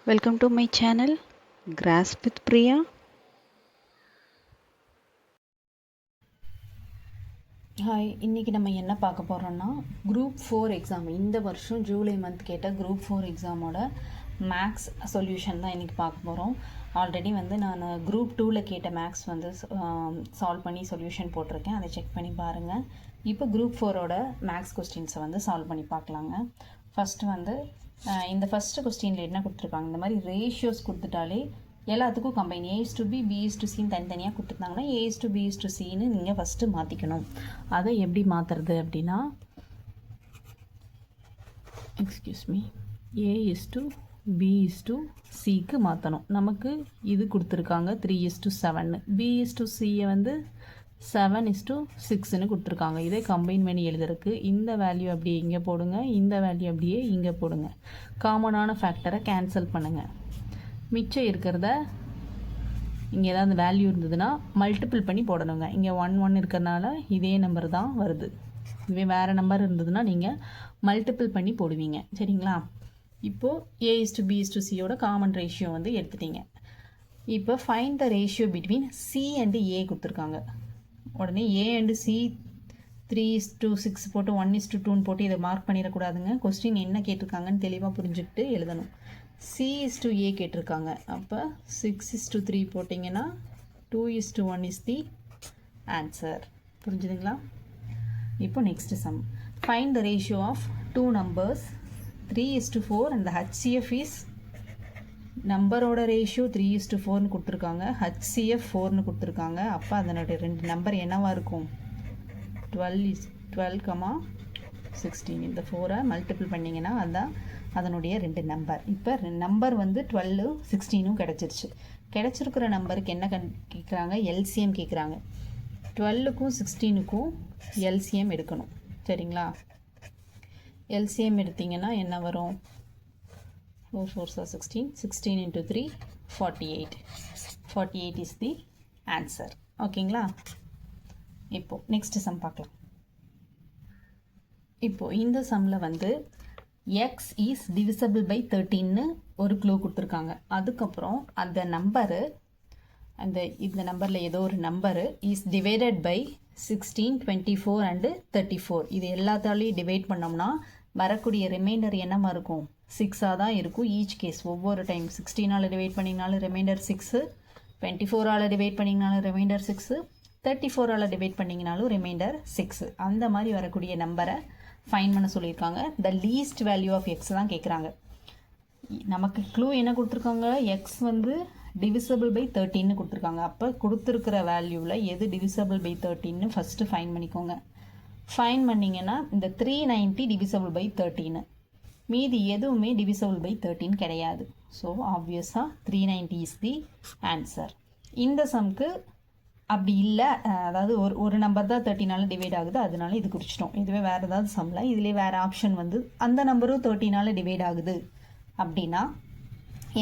Welcome to my channel Grasp with Priya. Hi, இன்றைக்கி நம்ம என்ன பார்க்க போகிறோன்னா குரூப் 4 எக்ஸாம் இந்த வருஷம் ஜூலை மந்த் கேட்ட குரூப் 4 எக்ஸாமோட மேக்ஸ் சொல்யூஷன் தான் இன்றைக்கி பார்க்க போகிறோம். ஆல்ரெடி நான் குரூப் 2ல் கேட்ட மேக்ஸ் சால்வ் பண்ணி சொல்யூஷன் போட்டிருக்கேன், அதை செக் பண்ணி பாருங்கள். இப்போ குரூப் 4ஓட மேக்ஸ் கொஸ்டின்ஸை சால்வ் பண்ணி பார்க்கலாங்க. ஃபஸ்ட்டு இந்த ஃபஸ்ட்டு கொஸ்டினில் என்ன கொடுத்துருக்காங்க, இந்த மாதிரி ரேஷியோஸ் கொடுத்துட்டாலே எல்லாத்துக்கும் கம்பைன் A/B B/Cன்னு தனித்தனியாக கொடுத்துருந்தாங்கன்னா A/B/Cன்னு நீங்கள் ஃபஸ்ட்டு மாற்றிக்கணும். அதை எப்படி மாற்றுறது அப்படின்னா, A/B/Cக்கு மாற்றணும். நமக்கு இது கொடுத்துருக்காங்க 3:7, B/Cயை 7:6ன்னு கொடுத்துருக்காங்க. இதே கம்பைன் பண்ணி எழுதுறதுக்கு இந்த வேல்யூ அப்படியே இங்கே போடுங்க, இந்த வேல்யூ அப்படியே இங்கே போடுங்க. காமனான ஃபேக்டரை கேன்சல் பண்ணுங்கள். மிச்சம் இருக்கிறத இங்கே ஏதாவது வேல்யூ இருந்ததுன்னா மல்டிபிள் பண்ணி போடணுங்க. இங்கே 1 இருக்கிறதுனால இதே நம்பர் தான் வருது. இதுவே வேறு நம்பர் இருந்ததுன்னா நீங்கள் மல்டிபிள் பண்ணி போடுவீங்க, சரிங்களா? இப்போது A/B/Cயோட காமன் ரேஷியோ எடுத்துட்டீங்க. இப்போ find the ratio between C and A கொடுத்துருக்காங்க. உடனே A அண்ட் C 3:6 போட்டு 1:2ன்னு போட்டு இதை மார்க் பண்ணிடக்கூடாதுங்க. கொஸ்டின் என்ன கேட்டிருக்காங்கன்னு தெளிவாக புரிஞ்சுக்கிட்டு எழுதணும். C/A கேட்டிருக்காங்க, அப்போ 6:3 போட்டிங்கன்னா 2:1 இஸ் தி ஆன்சர். புரிஞ்சுதுங்களா? இப்போ next sum. Find the ratio of 2 numbers 3:4 and the HCF is, நம்பரோட ரேஷியோ 3:4ன்னு கொடுத்துருக்காங்க, HCF 4ன்னு கொடுத்துருக்காங்க. அப்போ அதனுடைய ரெண்டு நம்பர் என்னவாக இருக்கும்? 12,16. இந்த 4ஐ மல்டிபிள் பண்ணிங்கன்னா அதுதான் அதனுடைய ரெண்டு நம்பர். இப்போ நம்பர் 12 16 கிடச்சிருச்சு. கிடச்சிருக்கிற நம்பருக்கு என்ன கேட்குறாங்க? எல்சிஎம் கேட்குறாங்க. 12க்கும் 16க்கும் எல்சிஎம் எடுக்கணும், சரிங்களா? எல்சிஎம் எடுத்திங்கன்னா என்ன வரும்? 4 4s are 16, 16 into 3 48. 48 is the answer. ஓகேங்களா? இப்போ நெக்ஸ்ட் சம் பார்க்கலாம். இப்போ இந்த சம்மில் x is divisible by 13ன்னு ஒரு க்ளூ கொடுத்துருக்காங்க. அதுக்கப்புறம் அந்த நம்பரு, இந்த நம்பரில் ஏதோ ஒரு number is divided by 16, 24 and 34. இது எல்லாத்தாலையும் டிவைட் பண்ணோம்னா வரக்கூடிய ரிமைண்டர் என்னமா இருக்கும்? 6ஆக தான் இருக்கும். ஈச் கேஸ் ஒவ்வொரு டைம் 16ஆல் டிவைட் பண்ணிங்கனாலும் ரிமைண்டர் 6, 24ஆல் டிவைட் பண்ணிங்கனாலும் ரிமைண்டர் 6, 34ஆல் டிவைட் பண்ணிங்கனாலும் ரிமைண்டர் 6. அந்த மாதிரி வரக்கூடிய நம்பரை ஃபைன் பண்ண சொல்லியிருக்காங்க. The least value of X தான் கேட்குறாங்க. நமக்கு க்ளூ என்ன கொடுத்துருக்காங்க? எக்ஸ் டிவிசபிள் பை 13ன்னு கொடுத்துருக்காங்க. அப்போ கொடுத்துருக்கிற வேல்யூவில் எது டிவிசபிள் பை 13ன்னு ஃபஸ்ட்டு ஃபைன் பண்ணிக்கோங்க. ஃபைன் பண்ணிங்கன்னா இந்த 390 டிவிசபிள் பை 13, மீதி எதுவுமே டிவிசபிள் பை 13 கிடையாது. ஸோ ஆப்வியஸாக 390 இஸ் தி ஆன்சர். இந்த சம்க்கு அப்படி இல்லை, அதாவது ஒரு நம்பர் தான் 13ஆல் டிவைட் ஆகுது, அதனால இது குறிச்சிட்டோம். இதுவே வேறு ஏதாவது சம்மில் இதுலேயே வேறு ஆப்ஷன் அந்த நம்பரும் 13ஆல் டிவைட் ஆகுது அப்படின்னா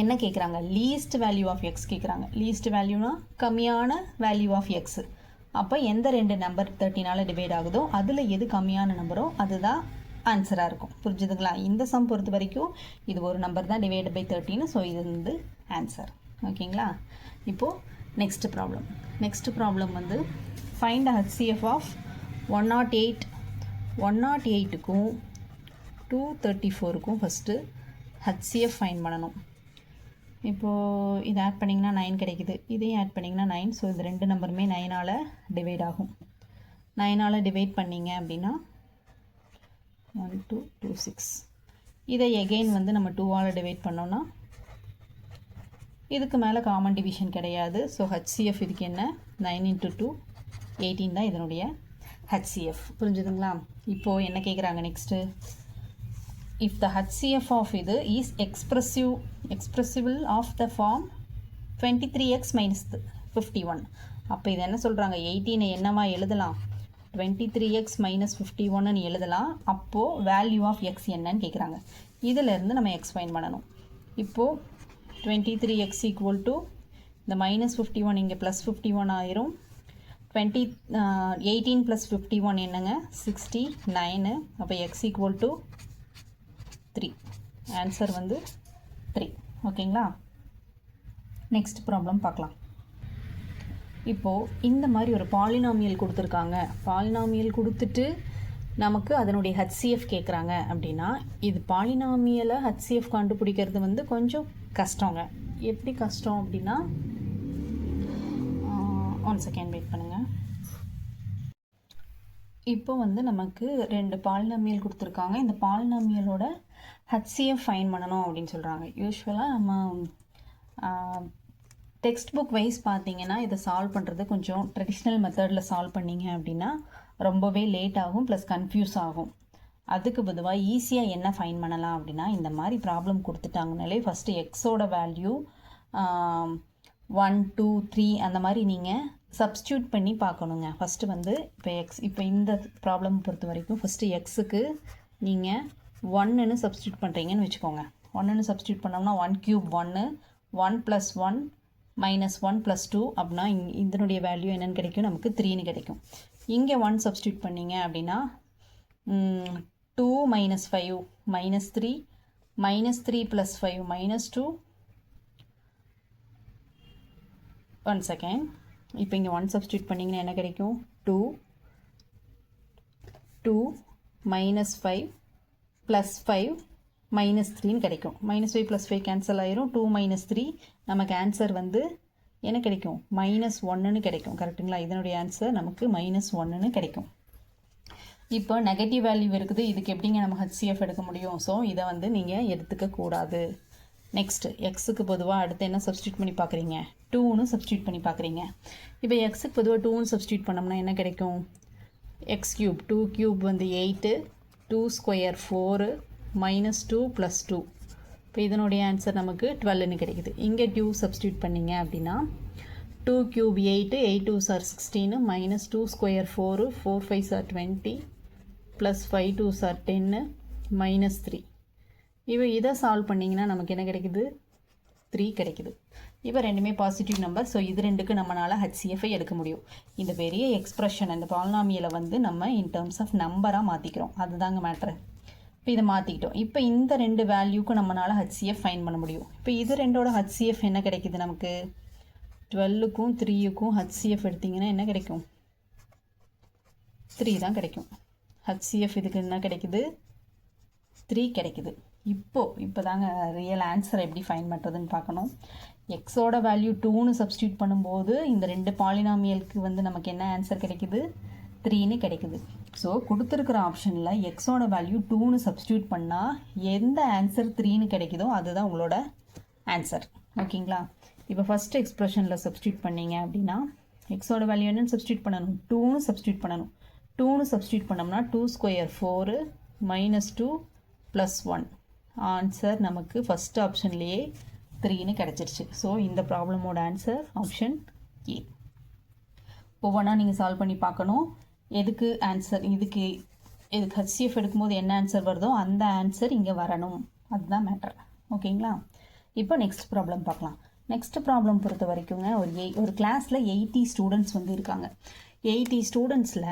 என்ன கேட்குறாங்க? லீஸ்ட் வேல்யூ ஆஃப் எக்ஸ் கேட்குறாங்க. லீஸ்ட் வேல்யூனா கம்மியான வேல்யூ ஆஃப் எக்ஸ். அப்போ எந்த ரெண்டு நம்பர் 13ஆல் டிவைட் ஆகுதோ அதில் எது கம்மியான நம்பரோ அதுதான் ஆன்சராக இருக்கும். புரிஞ்சுதுங்களா? இந்த சம் பொறுத்த வரைக்கும் இது ஒரு நம்பர் தான் டிவைட் பை 13, ஸோ இது ஆன்சர். ஓகேங்களா? இப்போது next problem find HCF of 108. 108க்கும் 234க்கும் ஃபஸ்ட்டு HCF ஃபைண்ட் பண்ணணும். இப்போது இதை ஆட் பண்ணிங்கன்னா 9 கிடைக்குது, இதையும் ஆட் பண்ணிங்கன்னா 9. ஸோ இது ரெண்டு நம்பருமே 9ஆல் டிவைட் ஆகும். 9ஆல் டிவைட் பண்ணிங்க அப்படின்னா 1 2 2 6. இதை எகெயின் நம்ம 2ஆல் டிவைட் பண்ணோன்னா இதுக்கு மேலே காமன் டிவிஷன் கிடையாது. ஸோ HCF இதுக்கு என்ன? 9 into 2 18 தான் இதனுடைய HCF. புரிஞ்சுதுங்களா? இப்போது என்ன கேட்குறாங்க next? If the HCF of இது is expressible of the form 23x minus 51. அப்போ இது என்ன சொல்கிறாங்க? 18 என்னவா எழுதலாம்? 23x minus 51ன்னு எழுதலாம். அப்போது வேல்யூ ஆஃப் எக்ஸ் என்னன்னு கேட்குறாங்க. இதிலேருந்து நம்ம எக்ஸ் ஃபைண்ட் பண்ணணும். இப்போது 23x ஈக்குவல் டு இந்த -51 இங்கே +51 ஆயிரும். 18 + 51 என்னங்க? 69. அப்போ எக்ஸ் ஈக்குவல் டு 3. ஆன்சர் 3. ஓகேங்களா. நெக்ஸ்ட் ப்ராப்ளம் பார்க்கலாம். இப்போது இந்த மாதிரி ஒரு பாலினாமியல் கொடுத்துருக்காங்க. பாலினாமியல் கொடுத்துட்டு நமக்கு அதனுடைய HCF கேட்குறாங்க அப்படின்னா, இது பாலினாமியலை HCF கண்டுபிடிக்கிறது வந்து கொஞ்சம் கஷ்டங்க. எப்படி கஷ்டம் அப்படின்னா, 1 செகண்ட் வெயிட் பண்ணுங்கள். இப்போ வந்து நமக்கு 2 பாலினாமியல் கொடுத்துருக்காங்க. இந்த பாலினாமியலோட HCF ஃபைன் பண்ணணும் அப்படின்னு சொல்கிறாங்க. யூஸ்வலாக நம்ம டெக்ஸ்ட் புக் வைஸ் பார்த்தீங்கன்னா இதை சால்வ் பண்ணுறது கொஞ்சம் ட்ரெடிஷ்னல் மெத்தடில் சால்வ் பண்ணிங்க அப்படின்னா ரொம்பவே லேட் ஆகும், ப்ளஸ் கன்ஃபியூஸ் ஆகும். அதுக்கு பொதுவாக ஈஸியாக என்ன ஃபைன் பண்ணலாம் அப்படின்னா, இந்த மாதிரி ப்ராப்ளம் கொடுத்துட்டாங்கனாலே ஃபஸ்ட்டு எக்ஸோட வேல்யூ 1 2 3 அந்த மாதிரி நீங்கள் சப்ஸ்டியூட் பண்ணி பார்க்கணுங்க. ஃபஸ்ட்டு வந்து இப்போ இந்த ப்ராப்ளம் பொறுத்த வரைக்கும் ஃபஸ்ட்டு எக்ஸுக்கு நீங்கள் 1ன்னு சப்ஸ்டியூட் பண்ணுறீங்கன்னு வச்சுக்கோங்க. 1ன்னு சப்ஸ்டியூட் பண்ணோம்னா 1 க்யூப் 1 1 + 1 -1 + 2 அப்படின்னா இதனுடைய வேல்யூ என்னென்னு கிடைக்கும், நமக்கு 3ன்னு கிடைக்கும். இங்கே 1 சப்ஸ்டியூட் பண்ணிங்க அப்படின்னா 2 - 5 -3 -3 + 5 -2. 1 செகண்ட். இப்போ இங்கே 1 சப்ஸ்டியூட் பண்ணிங்கன்னா என்ன கிடைக்கும், 2 -5 + 5 -3ன்னு கிடைக்கும். -5 + 5 கேன்சல் ஆயிரும். 2 - 3 நமக்கு ஆன்சர் வந்து என்ன கிடைக்கும், -1ன்னு கிடைக்கும். கரெக்டுங்களா. இதனுடைய ஆன்சர் நமக்கு -1ன்னு கிடைக்கும். இப்போ நெகட்டிவ் வேல்யூ இருக்குது, இதுக்கு எப்படிங்க நம்ம HCF எடுக்க முடியும்? ஸோ இதை வந்து நீங்கள் எடுத்துக்கக்கூடாது. நெக்ஸ்ட் எக்ஸுக்கு பொதுவாக அடுத்து என்ன சப்ஸ்டியூட் பண்ணி பார்க்குறீங்க, 2ன்னு சப்ஸ்டியூட் பண்ணி பார்க்குறீங்க. இப்போ எக்ஸுக்கு பொதுவாக 2ன்னு சப்ஸ்டியூட் பண்ணோம்னா என்ன கிடைக்கும், x க்யூப் 2 க்யூப் வந்து 8 2 ஸ்கொயர் 4 -2 + 2. இப்போ இதனுடைய ஆன்சர் நமக்கு 12ன்னு கிடைக்குது. இங்கே 2 சப்ஸ்டியூட் பண்ணிங்க அப்படின்னா 2 cube 8 8 2s are 16 -2 square 4 4 5s are 20 + 5 2s are 10 -3. இப்போ இதை சால்வ் பண்ணிங்கன்னா நமக்கு என்ன கிடைக்குது, 3 கிடைக்குது. இப்போ ரெண்டுமே பாசிட்டிவ் நம்பர். ஸோ இது ரெண்டுக்கு நம்மளால் HCF எடுக்க முடியும். இந்த பெரிய எக்ஸ்ப்ரெஷன் இந்த பாலினாமியலை வந்து நம்ம இன் டேர்ம்ஸ் ஆஃப் நம்பராக மாற்றிக்கிறோம். அதுதாங்க மேட்ரு. இப்போ இதை மாற்றிக்கிட்டோம். இப்போ இந்த 2 வேல்யூக்கும் நம்மளால் HCF ஃபைன் பண்ண முடியும். இப்போ இது ரெண்டோட HCF என்ன கிடைக்குது நமக்கு, 12க்கும் 3க்கும் HCF எடுத்திங்கன்னா என்ன கிடைக்கும், 3 தான் கிடைக்கும். HCF இதுக்கு என்ன கிடைக்குது, 3 கிடைக்குது. இப்போ தாங்க ரியல் ஆன்சர் எப்படி ஃபைன் பண்ணுறதுன்னு பார்க்கணும். எக்ஸோட வேல்யூ 2ன்னு சப்ஸ்டியூட் பண்ணும்போது இந்த 2 பாலினாமியலுக்கு வந்து நமக்கு என்ன ஆன்சர் கிடைக்குது, 3ன்னு கிடைக்குது. ஸோ கொடுத்துருக்குற ஆப்ஷனில் எக்ஸோட வேல்யூ 2ன்னு சப்ஸ்டியூட் பண்ணால் எந்த ஆன்சர் 3ன்னு கிடைக்குதோ அதுதான் உங்களோட ஆன்சர். ஓகேங்களா. இப்போ ஃபஸ்ட் எக்ஸ்ப்ரெஷனில் சப்ஸ்டியூட் பண்ணிங்க அப்படின்னா எக்ஸோட வேல்யூ என்னன்னு சப்ஸ்டியூட் பண்ணணும், 2ன்னு சப்ஸ்டியூட் பண்ணணும். 2ன்னு சப்ஸ்டியூட் பண்ணோம்னா 2 ஸ்கொயர் 4 -2 + 1. ஆன்சர் நமக்கு ஃபஸ்ட் ஆப்ஷன்லேயே 3ன்னு கிடச்சிருச்சு. ஸோ இந்த ப்ராப்ளமோட ஆன்சர் ஆப்ஷன் ஏ. ஒவ்வொன்றா நீங்கள் சால்வ் பண்ணி பார்க்கணும். எதுக்கு ஆன்சர், இதுக்கு HCF எடுக்கும்போது என்ன ஆன்சர் வருதோ அந்த ஆன்சர் இங்கே வரணும். அதுதான் மேட்டர். ஓகேங்களா. இப்போ நெக்ஸ்ட் ப்ராப்ளம் பார்க்கலாம். நெக்ஸ்ட் ப்ராப்ளம் பொறுத்த வரைக்குங்க ஒரு கிளாஸில் 80 ஸ்டூடெண்ட்ஸ் வந்து இருக்காங்க. 80 ஸ்டூடெண்ட்ஸில்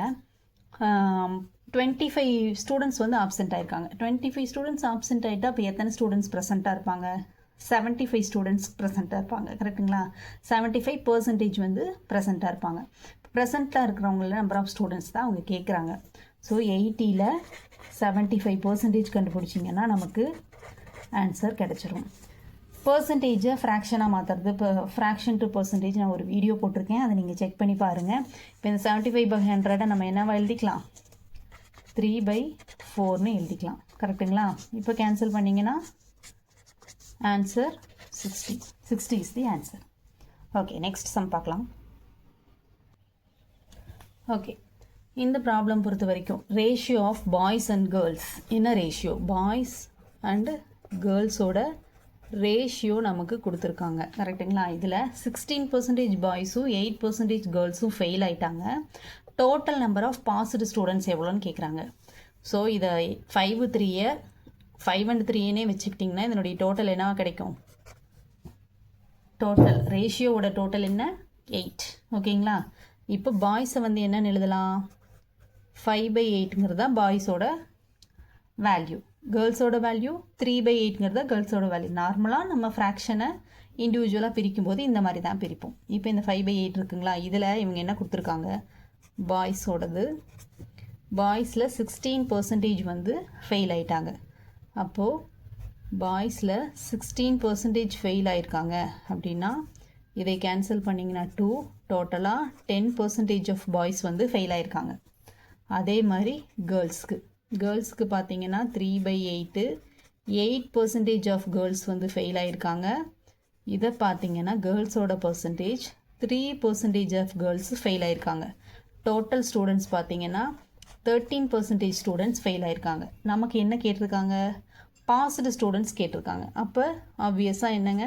25 ஸ்டூடெண்ட்ஸ் வந்து ஆப்சென்ட் ஆயிருக்காங்க. 25 ஸ்டூடெண்ட்ஸ் ஆப்சென்ட் ஆகிட்டா இப்போ எத்தனை ஸ்டூடெண்ட்ஸ் ப்ரெசென்ட்டாக இருப்பாங்க, 75 ஸ்டூடெண்ட்ஸ் ப்ரெசென்ட்டாக இருப்பாங்க. கரெக்டுங்களா. 75% வந்து ப்ரெசென்ட்டாக இருப்பாங்க. ப்ரெசென்ட்டாக இருக்கிறவங்கள நம்பர் ஆஃப் ஸ்டூடெண்ட்ஸ் தான் அவங்க கேட்குறாங்க. ஸோ 80ல் 75% கண்டுபிடிச்சிங்கன்னா நமக்கு ஆன்சர் கிடச்சிரும். பர்சன்டேஜை ஃப்ராக்ஷனாக மாற்றுறது, இப்போ ஃப்ராக்ஷன் டு பர்சன்டேஜ் நான் ஒரு வீடியோ போட்டிருக்கேன், அதை நீங்கள் செக் பண்ணி பாருங்கள். இப்போ இந்த 75/100 நம்ம என்னவா எழுதிக்கலாம், 3/4ன்னு எழுதிக்கலாம். கரெக்டுங்களா. இப்போ கேன்சல் பண்ணிங்கன்னா answer 60 is the answer. Okay, next sum பார்க்கலாம். ஓகே, இந்த ப்ராப்ளம் பொறுத்த வரைக்கும் ratio of boys and girls, என்ன ரேஷியோ, பாய்ஸ் அண்ட் கேர்ள்ஸோட ரேஷியோ நமக்கு கொடுத்துருக்காங்க. கரெக்டுங்களா. இதில் 16% பாய்ஸும் 8% கேர்ள்ஸும் ஃபெயில் ஆயிட்டாங்க. Total number of passed students எவ்வளோன்னு கேட்குறாங்க. ஸோ இதை 5 and 3னே வச்சுக்கிட்டிங்கன்னா இதனுடைய டோட்டல் என்னவா கிடைக்கும், டோட்டல் ரேஷியோவோட டோட்டல் என்ன, 8. ஓகேங்களா. இப்போ பாய்ஸை வந்து என்னன்னு எழுதலாம், 5/8ங்கிறது தான் பாய்ஸோட வேல்யூ. கேர்ள்ஸோட வேல்யூ 3/8ங்கிறத கேர்ள்ஸோட வேல்யூ. நார்மலாக நம்ம ஃப்ராக்ஷனை இண்டிவிஜுவலாக பிரிக்கும்போது இந்த மாதிரி தான் பிரிப்போம். இப்போ இந்த 5/8 இருக்குங்களா, இதில் இவங்க என்ன கொடுத்துருக்காங்க, பாய்ஸோடது. பாய்ஸில் 16% வந்து ஃபெயில் ஆகிட்டாங்க. அப்போது பாய்ஸில் 16% ஃபெயில் ஆகிருக்காங்க அப்படின்னா இதை கேன்சல் பண்ணிங்கன்னா 2, டோட்டலாக 10% ஆஃப் பாய்ஸ் வந்து ஃபெயில் ஆகிருக்காங்க. அதே மாதிரி கேர்ள்ஸ்க்கு பார்த்தீங்கன்னா 3/8, 8% ஆஃப் கேர்ள்ஸ் வந்து ஃபெயில் ஆகிருக்காங்க. இதை பார்த்தீங்கன்னா கேர்ள்ஸோட பர்சன்டேஜ் 3% ஆஃப் கேர்ள்ஸ் ஃபெயில் ஆகிருக்காங்க. டோட்டல் ஸ்டூடெண்ட்ஸ் பார்த்தீங்கன்னா 13% ஸ்டூடெண்ட்ஸ் ஃபெயில் ஆகிருக்காங்க. நமக்கு என்ன கேட்டிருக்காங்க, பாஸ்டு ஸ்டூடெண்ட்ஸ் கேட்டிருக்காங்க. அப்போ ஆப்வியஸாக என்னங்க,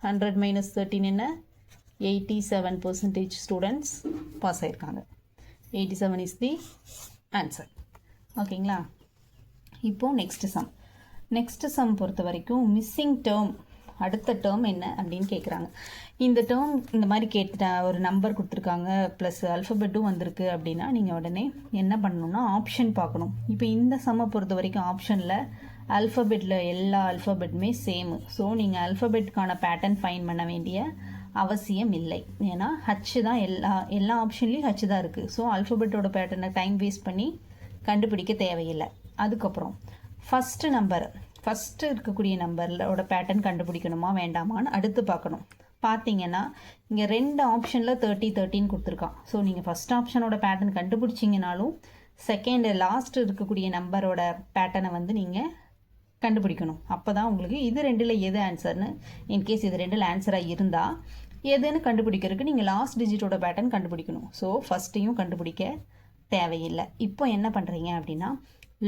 100 - 13 என்ன, 87% ஸ்டூடெண்ட்ஸ் பாஸ் ஆகிருக்காங்க. 87 இஸ் தி ஆன்சர். ஓகேங்களா. இப்போது நெக்ஸ்ட் சம் பொறுத்த வரைக்கும் மிஸ்ஸிங் டேர்ம், அடுத்த டேர்ம் என்ன அப்படின்னு கேட்குறாங்க. இந்த டேர்ம் இந்த மாதிரி கேட்டுட்டா, ஒரு நம்பர் கொடுத்துருக்காங்க ப்ளஸ் அல்ஃபபெட்டும் வந்திருக்கு அப்படின்னா நீங்கள் உடனே என்ன பண்ணணும்னா ஆப்ஷன் பார்க்கணும். இப்போ இந்த சம்மை பொறுத்த வரைக்கும் ஆப்ஷனில் அல்ஃபபெட்டில் எல்லா அல்ஃபபெட்டுமே சேமு. ஸோ நீங்கள் அல்ஃபபெட்டுக்கான பேட்டர்ன் ஃபைன் பண்ண வேண்டிய அவசியம் இல்லை. ஏன்னா ஹச் தான் எல்லா ஆப்ஷன்லேயும் ஹச் தான் இருக்குது. ஸோ அல்ஃபபெட்டோட பேட்டர்னை டைம் வேஸ்ட் பண்ணி கண்டுபிடிக்க தேவையில்லை. அதுக்கப்புறம் ஃபஸ்ட்டு இருக்கக்கூடிய நம்பரோட பேட்டர்ன் கண்டுபிடிக்கணுமா வேண்டாமான்னு அடுத்து பார்க்கணும். பார்த்தீங்கன்னா இங்கே 2 ஆப்ஷனில் 30, 13 கொடுத்துருக்கான். ஸோ நீங்கள் ஃபஸ்ட் ஆப்ஷனோட பேட்டர்ன் கண்டுபிடிச்சிங்கனாலும் லாஸ்ட் இருக்கக்கூடிய நம்பரோட பேட்டர்னை வந்து நீங்கள் கண்டுபிடிக்கணும். அப்போ தான் உங்களுக்கு இது 2ல் எது ஆன்சர்னு, இன்கேஸ் இது 2ல் ஆன்சராக இருந்தால் எதுன்னு கண்டுபிடிக்கிறதுக்கு நீங்கள் லாஸ்ட் டிஜிட்டோட பேட்டர்ன் கண்டுபிடிக்கணும். ஸோ ஃபஸ்ட்டையும் கண்டுபிடிக்க தேவையில்லை. இப்போ என்ன பண்ணுறீங்க அப்படின்னா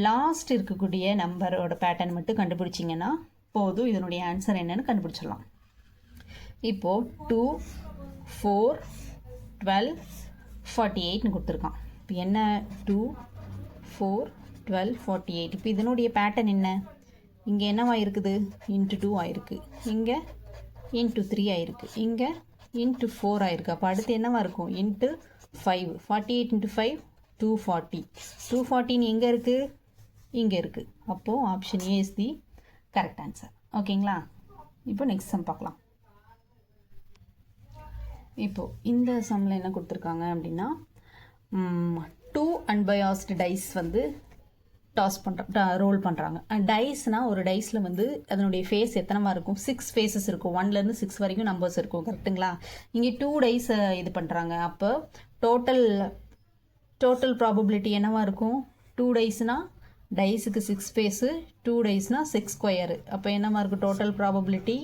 லாஸ்ட் இருக்கக்கூடிய நம்பரோட பேட்டர்ன் மட்டும் கண்டுபிடிச்சிங்கன்னா போதும், இதனுடைய ஆன்சர் என்னன்னு கண்டுபிடிச்சிடலாம். இப்போது 2, 4, 12, 48ன்னு கொடுத்துருக்கான். இப்போ என்ன 2, 4, 12, 48. இப்போ இதனுடைய பேட்டர்ன் என்ன, இங்கே என்னவா இருக்குது, இன்ட்டு 2 ஆயிருக்கு, இங்கே இன்ட்டு 3 ஆயிருக்கு, இங்கே இன்ட்டு 4 ஆயிருக்கு. அப்போ அடுத்து என்னவா இருக்கும், இன்ட்டு 5. 48 × 5 240. 240 எங்கே இருக்குது, இங்கே இருக்குது. அப்போது option A is the correct answer. ஓகேங்களா. இப்போ நெக்ஸ்ட் சம் பார்க்கலாம். இப்போது இந்த சம்மில் என்ன கொடுத்துருக்காங்க அப்படின்னா 2 அன்பயாஸ்டு டைஸ் வந்து ரோல் பண்ணுறாங்க. டைஸ்னால் ஒரு டைஸில் வந்து அதனுடைய ஃபேஸ் எத்தனைமா இருக்கும், 6 ஃபேஸஸ் இருக்கும். 1லேருந்து 6 வரைக்கும் நம்பர்ஸ் இருக்கும். கரெக்டுங்களா. இங்கே 2 டைஸை இது பண்ணுறாங்க. அப்போ டோட்டல் ப்ராபபிலிட்டி என்னவா இருக்கும், 2 டைஸ்னால் டைஸுக்கு 6 ஃபேஸு, 2 டைஸ்னால் 6 ஸ்கொயரு. அப்போ என்னவா இருக்கும், டோட்டல் ப்ராபபிலிட்டி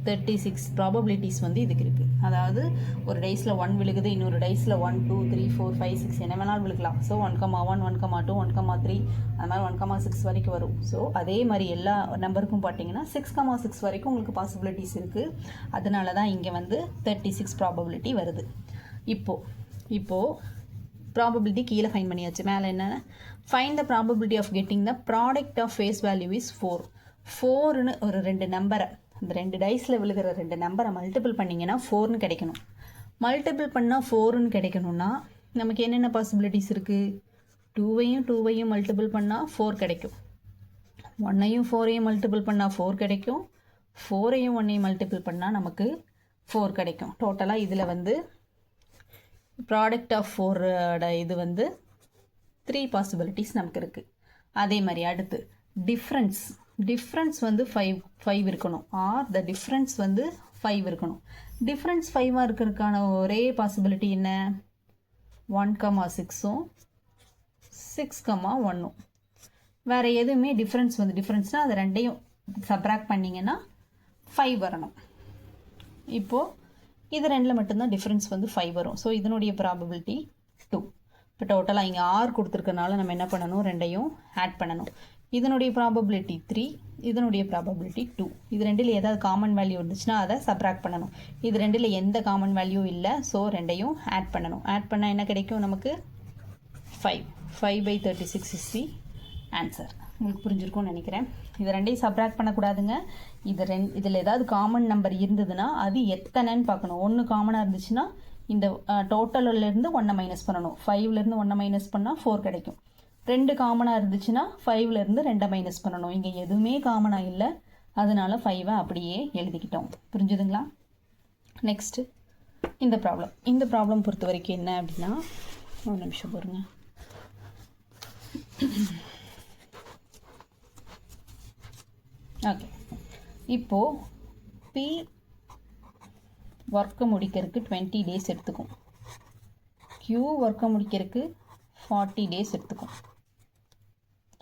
36 ப்ராபபிலிட்டிஸ் வந்து இதுக்கு இருக்குது. அதாவது ஒரு டைஸில் 1 விழுகுது, இன்னொரு டைஸில் 1, 2, 3, 4, 5, 6 என்ன வேணாலும் விழுக்கலாம். ஸோ 1,1, 1,2, 1,3 அது மாதிரி 1,6 வரைக்கும் வரும். ஸோ அதே மாதிரி எல்லா நம்பருக்கும் பார்த்தீங்கன்னா 6,6 வரைக்கும் உங்களுக்கு பாசிபிலிட்டிஸ் இருக்குது. அதனால தான் இங்கே வந்து 36 ப்ராபபிலிட்டி வருது. இப்போது ப்ராபபிலிட்டி கீழே ஃபைன் பண்ணியாச்சு. மேலே என்னென்ன, find the probability of getting the product of face value is 4. 4ன்னு ஒரு 2 நம்பரை, இந்த 2 டைஸில் விழுகிற 2 நம்பரை மல்டிபிள் பண்ணிங்கன்னா 4ன்னு கிடைக்கணும். மல்டிபிள் பண்ணால் 4ன்னு கிடைக்கணும்னா நமக்கு என்னென்ன பாசிபிலிட்டிஸ் இருக்குது, 2வையும் மல்டிபிள் பண்ணால் 4 கிடைக்கும், 1ஐயும் 4ஐயும் மல்டிபிள் பண்ணால் 4 கிடைக்கும், 4ஐயும் 1ஐயும் மல்டிபிள் பண்ணால் நமக்கு 4 கிடைக்கும். டோட்டலாக இதில் வந்து ப்ராடக்ட் ஆஃப் 4ஓட இது வந்து 3 பாசிபிலிட்டிஸ் நமக்கு இருக்குது. அதே மாதிரி அடுத்து டிஃப்ரென்ஸ் வந்து 5 இருக்கணும். ஆர் த டிஃப்ரென்ஸ் வந்து 5 இருக்கணும். டிஃப்ரென்ஸ் 5ஆக இருக்கிறதுக்கான ஒரே பாசிபிலிட்டி என்ன, 1,6ம் 6,1ம். வேறு எதுவுமே டிஃப்ரென்ஸ்னால் அது 2ஐயும் சப்ராக்ட் பண்ணிங்கன்னா 5 வரணும். இப்போது இது 2ல் மட்டும்தான் டிஃப்ரென்ஸ் வந்து 5 வரும். ஸோ இதனுடைய ப்ராபபிலிட்டி 2. இப்போ டோட்டலாக இங்கே R கொடுத்துருக்கனால நம்ம என்ன பண்ணணும், 2ஐயும் ஆட் பண்ணணும். இதனுடைய ப்ராபபிலிட்டி 3, இதனுடைய ப்ராபபிலிட்டி 2. இது 2ல் ஏதாவது காமன் வேல்யூ இருந்துச்சுன்னா அதை சப்ராக்ட் பண்ணணும். இது 2ல் எந்த காமன் வேல்யூ இல்லை. ஸோ 2ஐயும் ஆட் பண்ணணும். ஆட் பண்ணால் என்ன கிடைக்கும் நமக்கு, 5. 5/36 இஸ் தி ஆன்சர். உங்களுக்கு புரிஞ்சிருக்கும்னு நினைக்கிறேன். இது 2ஐயும் சப்ராக்ட் பண்ணக்கூடாதுங்க. இதில் ஏதாவது காமன் நம்பர் இருந்ததுன்னா அது எத்தனைன்னு பார்க்கணும். 1 காமனாக இருந்துச்சுன்னா இந்த டோட்டலிலேருந்து 1 மைனஸ் பண்ணணும். 5லேருந்து 1 மைனஸ் பண்ணால் 4 கிடைக்கும். 2 காமனாக இருந்துச்சுன்னா 5லேருந்து 2 மைனஸ் பண்ணணும். இங்கே எதுவுமே காமனாக இல்லை, அதனால 5 அப்படியே எழுதிக்கிட்டோம். புரிஞ்சுதுங்களா? நெக்ஸ்ட்டு இந்த ப்ராப்ளம் பொறுத்த வரைக்கும் என்ன அப்படின்னா, ஒரு நிமிஷம் பாருங்க. ஓகே, இப்போது பி ஒர்க்கை முடிக்கிறதுக்கு 20 டேஸ் எடுத்துக்கும், Q ஒர்க்கை முடிக்கிறதுக்கு 40 டேஸ் எடுத்துக்கும்.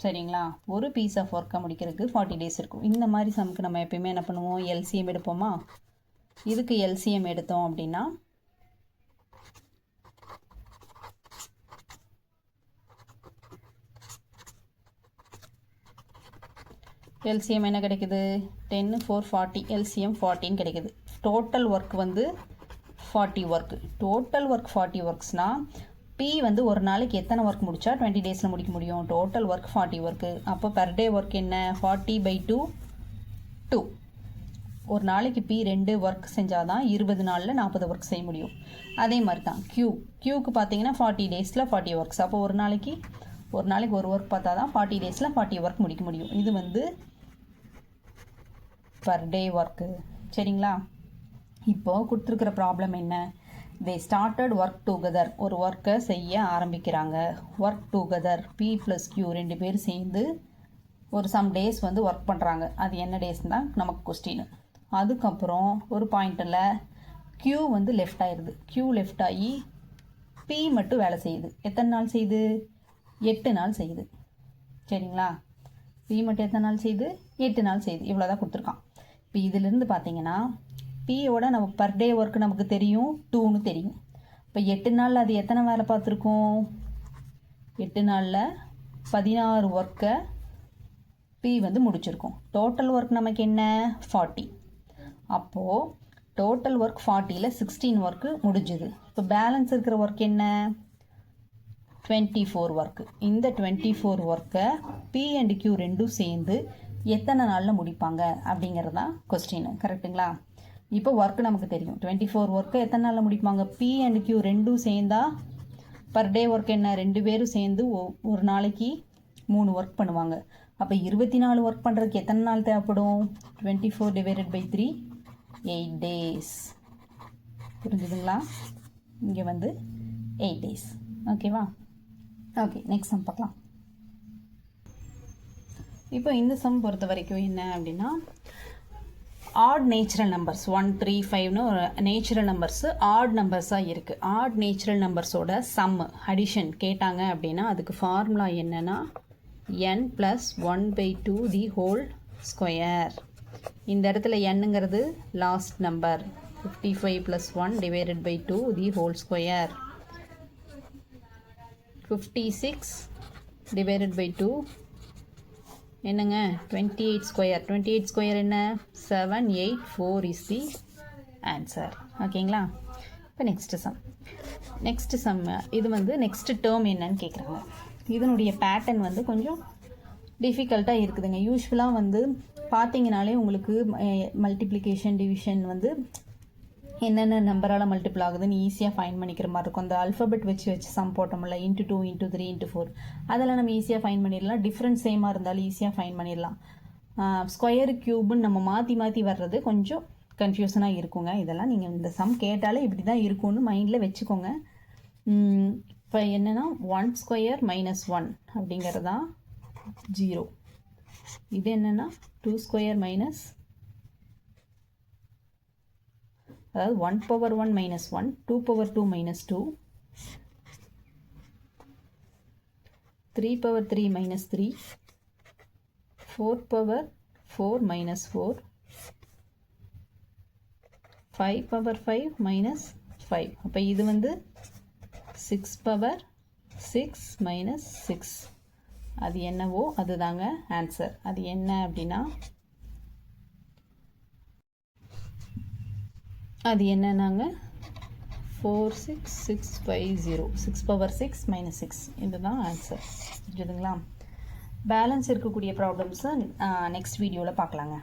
சரிங்களா? ஒரு பீஸ் ஆஃப் ஒர்க்கை முடிக்கிறதுக்கு 40 டேஸ் இருக்கும். இந்த மாதிரி சம்க்கு நம்ம எப்பயுமே என்ன பண்ணுவோம், எல்சிஎம் எடுப்போமா? இதுக்கு எல்சிஎம் எடுத்தோம் அப்படின்னா எல்சிஎம் என்ன கிடைக்குது? 10 4 40, எல்சிஎம் 40 கிடைக்குது. டோட்டல் ஒர்க் வந்து 40 ஒர்க். டோட்டல் ஒர்க் 40 ஒர்க்ஸ்னால் பி வந்து ஒரு நாளைக்கு எத்தனை ஒர்க் முடித்தா 20 டேஸில் முடிக்க முடியும்? Total work 40 work. அப்போ பெர் டே ஒர்க் என்ன? 40/2 2. ஒரு நாளைக்கு பி 2 ஒர்க் செஞ்சால் தான் 20 நாளில் 40 ஒர்க் செய்ய முடியும். அதே மாதிரி தான் க்யூக்கு பார்த்தீங்கன்னா 40 டேஸில் 40 ஒர்க்ஸ். அப்போ ஒரு நாளைக்கு ஒரு ஒர்க் பார்த்தா தான் 40 டேஸில் 40 ஒர்க் முடிக்க முடியும். இது வந்து பர் டே ஒர்க்கு. சரிங்களா? இப்போது கொடுத்துருக்குற ப்ராப்ளம் என்ன? They started work together. ஒரு ஒர்க்கை செய்ய ஆரம்பிக்கிறாங்க. Work together P plus Q 2 பேர் சேர்ந்து ஒரு சம் டேஸ் வந்து ஒர்க் பண்ணுறாங்க. அது என்ன டேஸ்ன்னு தான் நமக்கு கொஸ்டின். அதுக்கப்புறம் ஒரு பாயிண்டில் கியூ வந்து லெஃப்ட் ஆயிடுது. கியூ லெஃப்ட் ஆகி பி மட்டும் வேலை செய்யுது. எத்தனை நாள் செய்யுது? 8 நாள் செய்யுது. சரிங்களா? பி மட்டும் எத்தனை நாள் செய்யுது? 8 நாள் செய்யுது. இவ்வளோ தான் கொடுத்துருக்கான். இப்போ இதிலிருந்து பார்த்தீங்கன்னா பியோட நம்ம பர் டே ஒர்க்கு நமக்கு தெரியும், 2ன்னு தெரியும். இப்போ 8 நாளில் அது எத்தனை வேலை பார்த்துருக்கோம்? 8 நாளில் 16 ஒர்க்கை பி வந்து முடிச்சிருக்கோம். டோட்டல் ஒர்க் நமக்கு என்ன? 40. அப்போது டோட்டல் ஒர்க் 40ல் 16 ஒர்க்கு முடிஞ்சுது. இப்போ பேலன்ஸ் இருக்கிற ஒர்க் என்ன? 24 ஒர்க்கு. இந்த 24 ஒர்க்கை பி அண்ட் கியூ 2 சேர்ந்து எத்தனை நாளில் முடிப்பாங்க அப்படிங்கிறது தான் கொஸ்டின். கரெக்டுங்களா? இப்போ ஒர்க்கு நமக்கு தெரியும். 24 ஒர்க்கை எத்தனை நாளில் முடிப்பாங்க? பி அண்ட் கியூ 2 சேர்ந்தா பர் டே ஒர்க் என்ன? 2 பேரும் சேர்ந்து ஒரு நாளைக்கு 3 ஒர்க் பண்ணுவாங்க. அப்போ 24 ஒர்க் பண்ணுறதுக்கு எத்தனை நாள் தேவைப்படும்? 24/3 8 டேஸ். புரிஞ்சுதுங்களா? இங்கே வந்து 8 டேஸ். ஓகேவா? ஓகே, நெக்ஸ்ட் சம் பார்க்கலாம். இப்போ இந்த சம் பொறுத்த வரைக்கும் என்ன அப்படின்னா, ஆட் நேச்சுரல் நம்பர்ஸ் 1 3 5ன்னு ஒரு நேச்சுரல் நம்பர்ஸு ஆட் நம்பர்ஸாக இருக்குது. ஆட் நேச்சுரல் நம்பர்ஸோட சம் அடிஷன் கேட்டாங்க அப்படின்னா அதுக்கு ஃபார்முலா என்னென்னா n + 1/2 தி ஹோல் ஸ்கொயர். இந்த இடத்துல nங்கிறது last number. 55 + 1 / 2 the whole square. 56 / 2 என்னங்க? 28 ஸ்கொயர். 28 ஸ்கொயர் என்ன? 784 இஸ் தி ஆன்சர். ஓகேங்களா? இப்போ நெக்ஸ்ட்டு சம் இது வந்து நெக்ஸ்ட் டேர்ம் என்னன்னு கேட்குறாங்க. இதனுடைய பேட்டர்ன் வந்து கொஞ்சம் டிஃபிகல்ட்டாக இருக்குதுங்க. யூஸ்வலாக வந்து பார்த்தீங்கனாலே உங்களுக்கு மல்டிப்ளிகேஷன் டிவிஷன் வந்து என்னென்ன நம்பரால் மல்டிபிள் ஆகுதுன்னு ஈஸியாக ஃபைன் பண்ணிக்கிற மாதிரி இருக்கும். அந்த அல்ஃபபெட் வச்சு சம் போட்டோம்ல, × 2 × 3 × 4, அதெல்லாம் நம்ம ஈஸியாக ஃபைன் பண்ணிடலாம். டிஃப்ரெண்ட் சேமாக இருந்தாலும் ஈஸியாக ஃபைன் பண்ணிடலாம். ஸ்கொயர் க்யூப்னு நம்ம மாற்றி வர்றது கொஞ்சம் கன்ஃபியூஷனாக இருக்குங்க. இதெல்லாம் நீங்கள் இந்த சம் கேட்டாலே இப்படி தான் இருக்கும்னு மைண்டில் வச்சுக்கோங்க. இப்போ என்னென்னா 1 ஸ்கொயர் - 1 அப்படிங்கிறது தான் 0. இது என்னென்னா 2 ஸ்கொயர் அதாவது 1/1 - 1, 2/2 - 2, 3/3 - 3, 4/4 - 4, 5/5 - 5. அப்போ இது வந்து 6/6 - 6. அது என்னவோ அதுதாங்க ஆன்சர். அது என்ன அப்படின்னா அது என்னன்னாங்க 46650. 6/6 - 6 இதுதான் ஆன்சர். புரியுதுங்களா? பேலன்ஸ் இருக்கக்கூடிய ப்ராப்ளம்ஸை நெக்ஸ்ட் வீடியோவில் பார்க்கலாங்க.